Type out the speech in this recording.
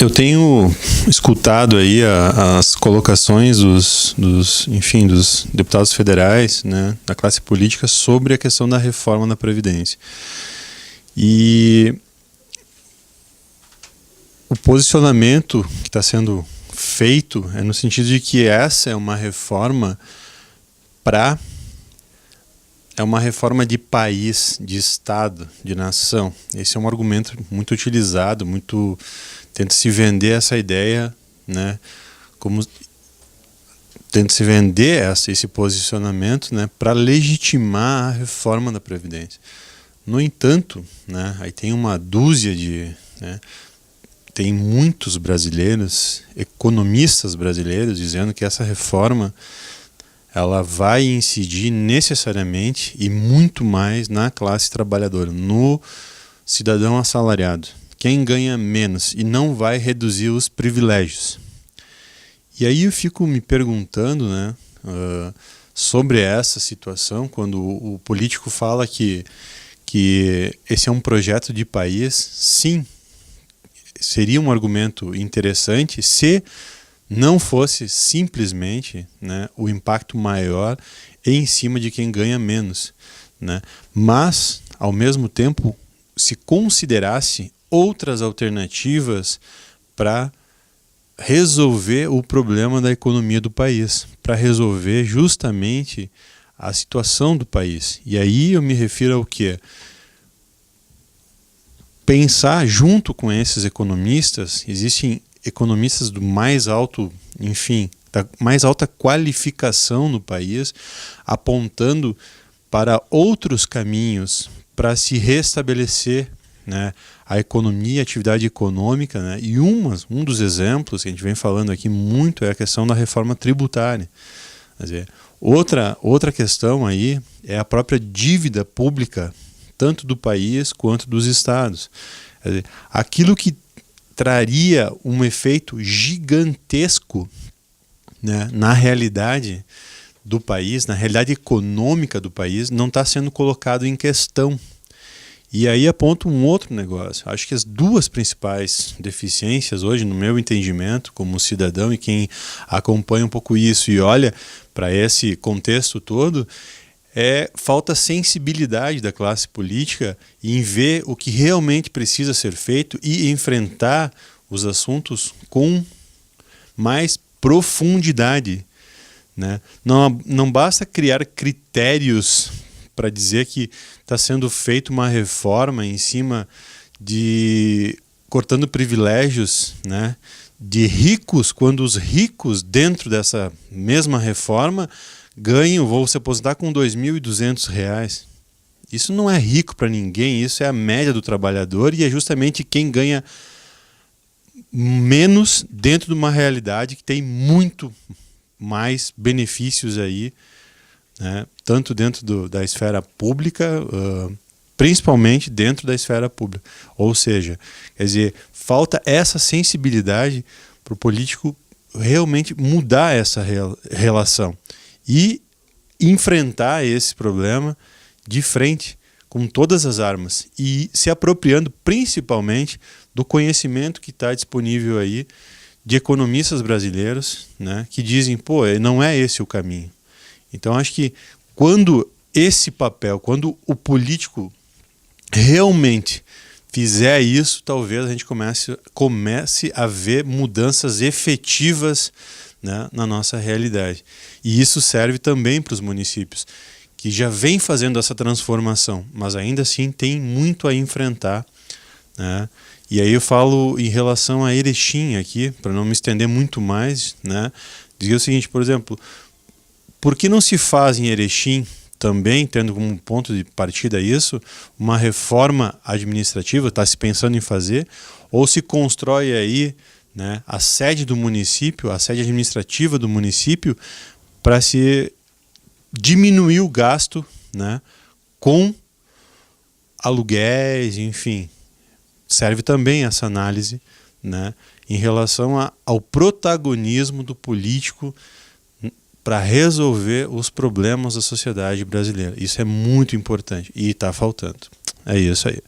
Eu tenho escutado aí as colocações dos deputados federais, né, da classe política sobre a questão da reforma da Previdência. E o posicionamento que está sendo feito é no sentido de que essa é uma reforma de país, de Estado, de nação. Esse é um argumento muito utilizado, tenta se vender essa ideia, né, tenta se vender esse posicionamento, né, para legitimar a reforma da Previdência. No entanto, né, aí tem uma dúzia tem muitos brasileiros, economistas brasileiros, dizendo que essa reforma ela vai incidir necessariamente e muito mais na classe trabalhadora, no cidadão assalariado, quem ganha menos, e não vai reduzir os privilégios. E aí eu fico me perguntando, né, sobre essa situação, quando o político fala que esse é um projeto de país. Sim, seria um argumento interessante se não fosse simplesmente, né, o impacto maior em cima de quem ganha menos, né? Mas, ao mesmo tempo, se considerasse outras alternativas para resolver o problema da economia do país, para resolver justamente a situação do país. E aí eu me refiro ao quê? Pensar junto com esses economistas. Existem economistas do mais alto, da mais alta qualificação no país, apontando para outros caminhos para se restabelecer, né, a economia, a atividade econômica, né, e um dos exemplos que a gente vem falando aqui muito é a questão da reforma tributária. Quer dizer, outra questão aí é a própria dívida pública, tanto do país quanto dos estados. Quer dizer, aquilo que traria um efeito gigantesco, né, na realidade do país, na realidade econômica do país, não está sendo colocado em questão. E aí aponto um outro negócio. Acho que as duas principais deficiências hoje, no meu entendimento, como cidadão e quem acompanha um pouco isso e olha para esse contexto todo, falta sensibilidade da classe política em ver o que realmente precisa ser feito e enfrentar os assuntos com mais profundidade, né? Não basta criar critérios para dizer que está sendo feita uma reforma em cima de cortando privilégios, né, de ricos, quando os ricos dentro dessa mesma reforma vão se aposentar com R$ 2.200. Isso não é rico para ninguém, isso é a média do trabalhador e é justamente quem ganha menos dentro de uma realidade que tem muito mais benefícios aí, né, tanto dentro da esfera pública, principalmente dentro da esfera pública. Ou seja, quer dizer, falta essa sensibilidade para o político realmente mudar essa relação e enfrentar esse problema de frente, com todas as armas, e se apropriando principalmente do conhecimento que está disponível aí de economistas brasileiros, né, que dizem, não é esse o caminho. Então acho que quando o político realmente fizer isso, talvez a gente comece a ver mudanças efetivas, né, na nossa realidade. E isso serve também para os municípios, que já vem fazendo essa transformação, mas ainda assim tem muito a enfrentar, né? E aí eu falo em relação a Erechim aqui, para não me estender muito mais, né? Dizer o seguinte, por exemplo, por que não se faz em Erechim, também tendo como ponto de partida isso, uma reforma administrativa, está se pensando em fazer, ou se constrói aí, né, a sede do município, a sede administrativa do município, para se diminuir o gasto, né, com aluguéis, enfim. Serve também essa análise, né, em relação ao protagonismo do político para resolver os problemas da sociedade brasileira. Isso é muito importante e está faltando. É isso aí.